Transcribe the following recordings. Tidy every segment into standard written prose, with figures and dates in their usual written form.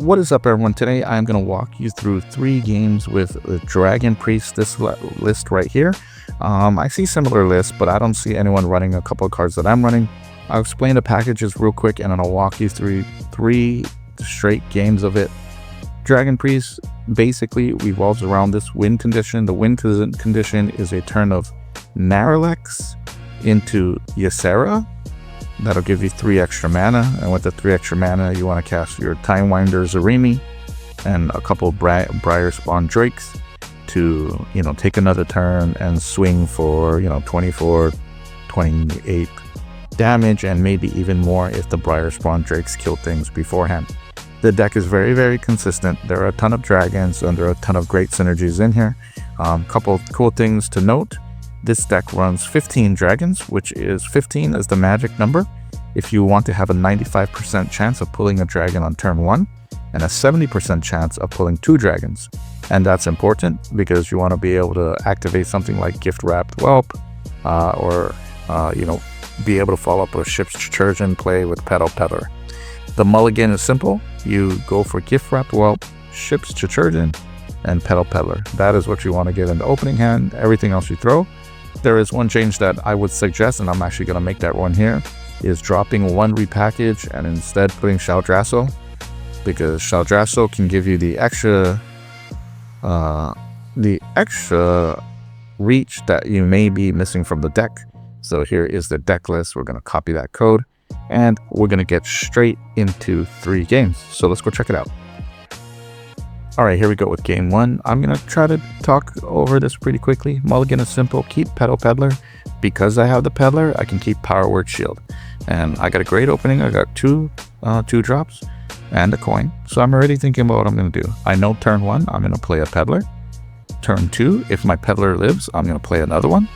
What is up, everyone? Today I'm going to walk you through 3 games with the Dragon Priest, this list right here. I see similar lists, but I don't see anyone running a couple of cards that I'm running. I'll explain the packages real quick and then I'll walk you through 3 straight games of it. Dragon Priest basically revolves around this win condition. The win condition is a turn of Narlex into Ysera. That'll give you 3 extra mana, and with the 3 extra mana, you want to cast your Timewinder Zarimi and a couple Briar Spawn Drakes to, take another turn and swing for, 24, 28 damage, and maybe even more if the Briar Spawn Drakes kill things beforehand. The deck is very, very consistent. There are a ton of dragons, and there are a ton of great synergies in here. Couple of cool things to note. This deck runs 15 dragons, which is 15 is the magic number if you want to have a 95% chance of pulling a dragon on turn 1 and a 70% chance of pulling 2 dragons. And that's important because you want to be able to activate something like Gift Wrapped Whelp or be able to follow up a Ship's Chirurgeon play with Petal Peddler. The mulligan is simple. You go for Gift Wrapped Whelp, Ship's Chirurgeon, and Petal Peddler. That is what you want to get in the opening hand. Everything else you throw. There is one change that I would suggest, and I'm actually going to make that one here, is dropping 1 repackage and instead putting Shaldrasso, because Shaldrasso can give you the extra reach that you may be missing from the deck. So here is the deck list. We're going to copy that code, and we're going to get straight into 3 games. So let's go check it out. All right, here we go with game 1. I'm going to try to talk over this pretty quickly. Mulligan is simple. Keep Petal Peddler. Because I have the Peddler, I can keep Power Word Shield. And I got a great opening. I got 2 drops and a coin. So I'm already thinking about what I'm going to do. I know turn 1, I'm going to play a Peddler. Turn 2, if my Peddler lives, I'm going to play another one.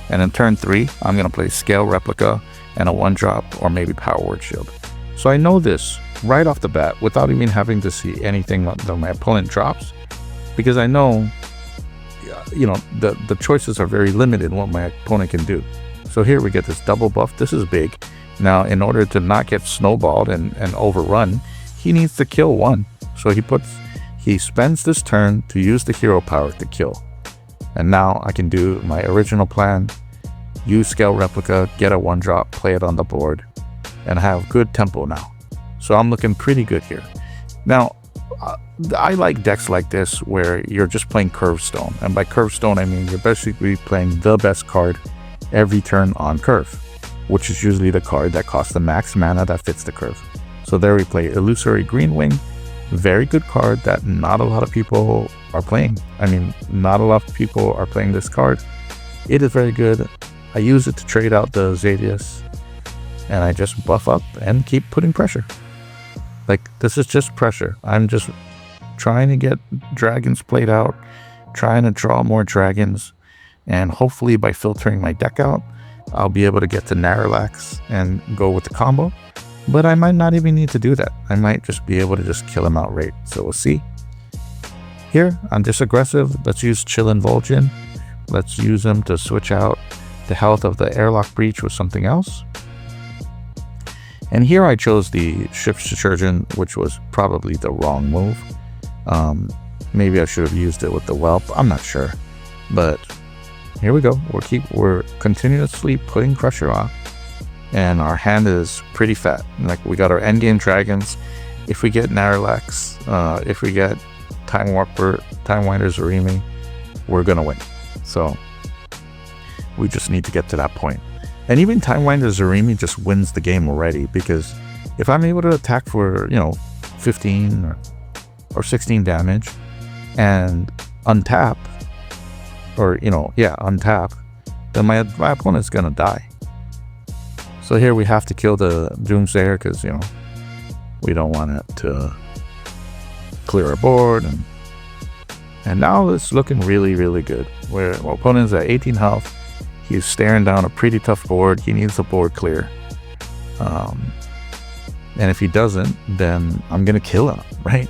And in turn 3, I'm going to play Scale Replica and a 1-drop or maybe Power Word Shield. So I know this right off the bat without even having to see anything that my opponent drops, because I know, the choices are very limited in what my opponent can do. So here we get this double buff. This is big. Now, in order to not get snowballed and overrun, he needs to kill 1. So he spends this turn to use the hero power to kill. And now I can do my original plan, use Scale Replica, get a 1-drop, play it on the board, and have good tempo now. So I'm looking pretty good here. Now, I like decks like this where you're just playing Curve Stone. And by Curve Stone, I mean you're basically playing the best card every turn on curve, which is usually the card that costs the max mana that fits the curve. So there we play Illusory Greenwing. Very good card that not a lot of people are playing. I mean, not a lot of people are playing this card. It is very good. I use it to trade out the Xadius, and I just buff up and keep putting pressure. Like, this is just pressure. I'm just trying to get dragons played out, trying to draw more dragons, and hopefully by filtering my deck out, I'll be able to get to Narlex and go with the combo. But I might not even need to do that. I might just be able to just kill him outright. So we'll see. Here, I'm just aggressive. Let's use Chillin' Vol'jin. Let's use him to switch out the health of the Airlock Breach with something else. And here I chose the Ship's Chirurgeon, which was probably the wrong move. Maybe I should have used it with the Whelp. I'm not sure. But here we go. We're continuously putting pressure on. And our hand is pretty fat. Like, we got our endgame dragons. If we get Narlex, if we get Timewinder Zarimi, we're going to win. So we just need to get to that point. And even Timewinder Zarimi just wins the game already, because if I'm able to attack for, 15 or 16 damage and untap, untap, then my opponent's going to die. So here we have to kill the Doomsayer because, we don't want it to clear our board. And now it's looking really, really good. Where my opponent's at 18 health. He's staring down a pretty tough board. He needs the board clear. And if he doesn't, then I'm going to kill him, right?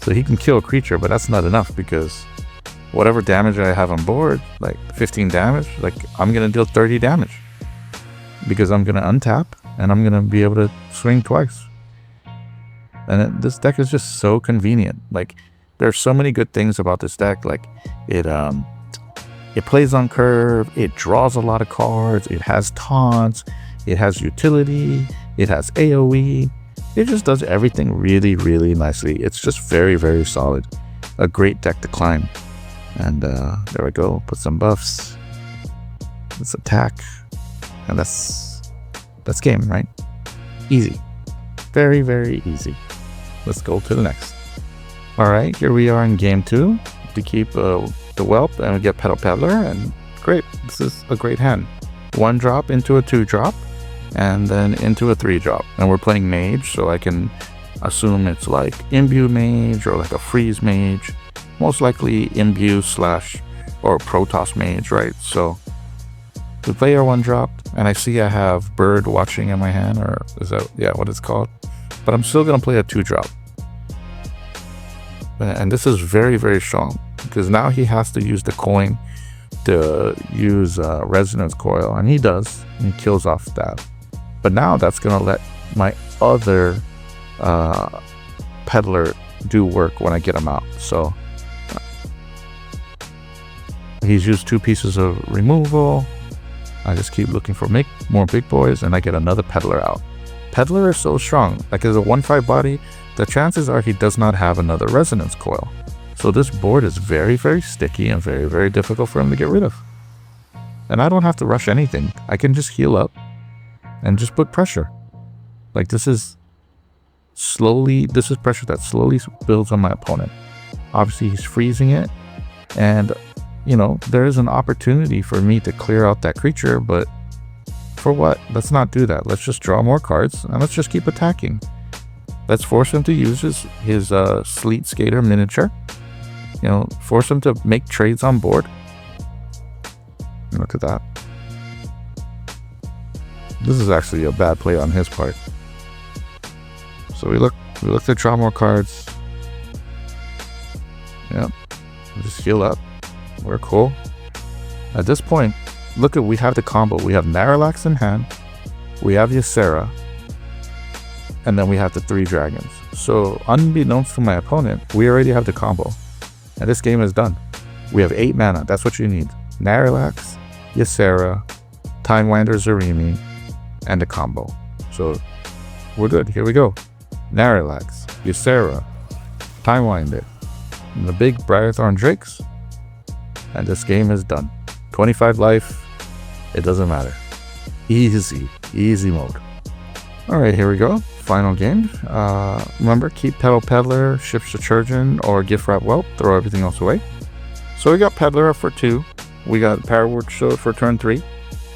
So he can kill a creature, but that's not enough because whatever damage I have on board, like 15 damage, like I'm going to deal 30 damage. Because I'm going to untap and I'm going to be able to swing twice. this deck is just so convenient. Like, there's so many good things about this deck. Like, it plays on curve, it draws a lot of cards, it has taunts, it has utility, it has AoE. It just does everything really, really nicely. It's just very, very solid. A great deck to climb. And there we go. Put some buffs. Let's attack. And that's game, right? Easy. Very, very easy. Let's go to the next. All right, here we are in game 2. To keep the Whelp, and we get Petal Peddler, and great. This is a great hand. 1 drop into a 2 drop, and then into a 3 drop. And we're playing Mage, so I can assume it's like Imbue Mage or like a Freeze Mage. Most likely Imbue / or Protoss Mage, right? So we play our 1 drop, and I see I have Bird Watching in my hand, or is that, yeah, what it's called? But I'm still gonna play a 2 drop. And this is very, very strong, because now he has to use the coin to use Resonance Coil, and he does, and he kills off that. But now that's gonna let my other Peddler do work when I get him out. So he's used 2 pieces of removal. I just keep looking for more big boys, and I get another Peddler out. Peddler is so strong. Like, as a 1/5 body, the chances are he does not have another Resonance Coil. So this board is very, very sticky and very, very difficult for him to get rid of. And I don't have to rush anything. I can just heal up and just put pressure. Like, this is pressure that slowly builds on my opponent. Obviously, he's freezing it. And, you know, there is an opportunity for me to clear out that creature, but for what? Let's not do that. Let's just draw more cards, and let's just keep attacking. Let's force him to use his Sleet Skater miniature. You know, force him to make trades on board. Look at that. This is actually a bad play on his part. So we look to draw more cards. Yep. Just heal up. We're cool. At this point, look at, we have the combo. We have Naralax in hand. We have Ysera. And then we have the 3 dragons. So unbeknownst to my opponent, we already have the combo. And this game is done. We have 8 mana. That's what you need. Naralax, Ysera, Timewinder Zarimi, and the combo. So we're good. Here we go. Naralax, Ysera, Timewinder, and the big Briarthorn Drakes. And this game is done. 25 life. It doesn't matter. Easy mode. Alright, here we go. Final game. Remember, keep Petal Peddler, Ships the Churgeon, or Gift Wrap Whelp. Throw everything else away. So we got Peddler up for 2. We got Power Word Shield for turn 3.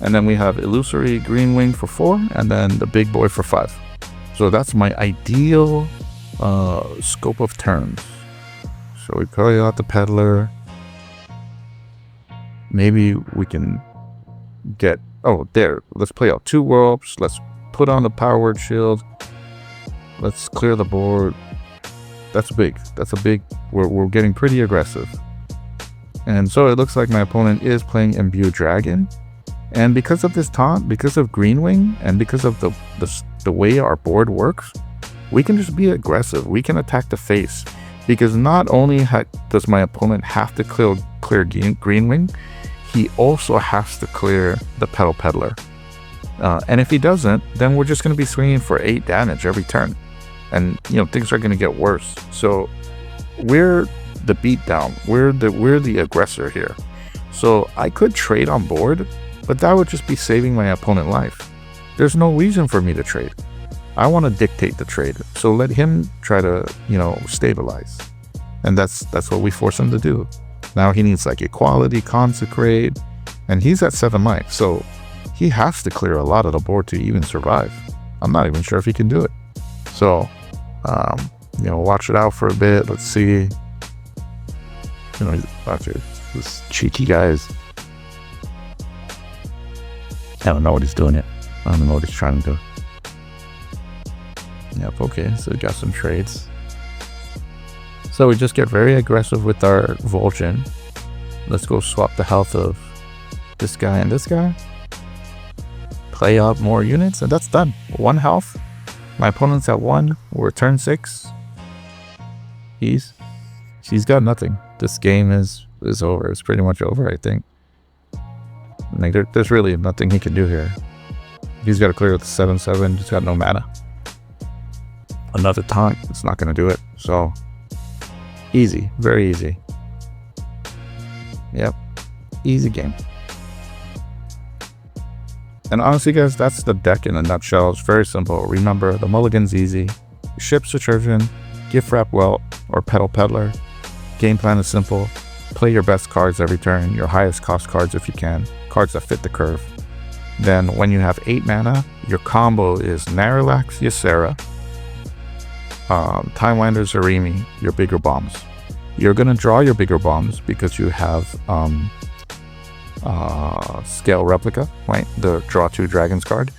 And then we have Illusory Green Wing for 4. And then the big boy for 5. So that's my ideal scope of turns. So we play out the Peddler. Maybe we can get... Oh, there. Let's play out 2 Whelps. Let's put on the Power Word Shield. Let's clear the board. That's big. That's a big... We're getting pretty aggressive. And so it looks like my opponent is playing Imbue Dragon. And because of this taunt, because of Green Wing, and because of the way our board works, we can just be aggressive. We can attack the face. Because not only does my opponent have to clear Green Wing, he also has to clear the Petal Peddler. And if he doesn't, then we're just going to be swinging for 8 damage every turn. And, you know, things are going to get worse. So we're the beatdown. We're the aggressor here. So I could trade on board, but that would just be saving my opponent life. There's no reason for me to trade. I want to dictate the trade. So let him try to, you know, stabilize. And that's what we force him to do. Now he needs like Equality, Consecrate, and he's at 7 life. So he has to clear a lot of the board to even survive. I'm not even sure if he can do it. So, you know, watch it out for a bit. Let's see. You know, watch it. This cheeky guy is... I don't know what he's doing yet. I don't know what he's trying to do. Yep, okay, so we got some trades. So we just get very aggressive with our Vol'jin. Let's go swap the health of this guy and this guy. Play up more units, and that's done. 1 health. My opponent's at 1. We're turn 6. She's got nothing. This game is over. It's pretty much over, I think. Like there's really nothing he can do here. He's got to clear with the 7/7. He's got no mana. Another taunt. It's not going to do it. So easy, very easy. Yep, easy game. And honestly, guys, that's the deck in a nutshell. It's very simple. Remember, the mulligan's easy. Ship Subversion, Gift Wrap Welt, or Petal Peddler. Game plan is simple. Play your best cards every turn, your highest cost cards if you can, cards that fit the curve. Then when you have 8 mana, your combo is Naralax Ysera, Timelander Zarimi, your bigger bombs. You're going to draw your bigger bombs because you have Scale Replica, right? The draw 2 dragons card.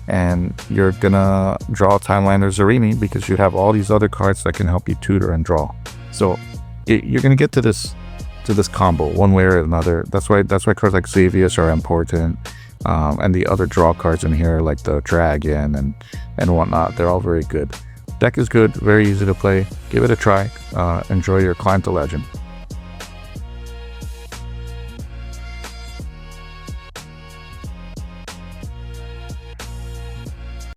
And you're going to draw Timelander Zarimi because you have all these other cards that can help you tutor and draw. So you're going to get to this combo one way or another. That's why cards like Xavius are important. And the other draw cards in here like the Dragon and whatnot, they're all very good. Deck is good, very easy to play. Give it a try. Enjoy your Climb to Legend.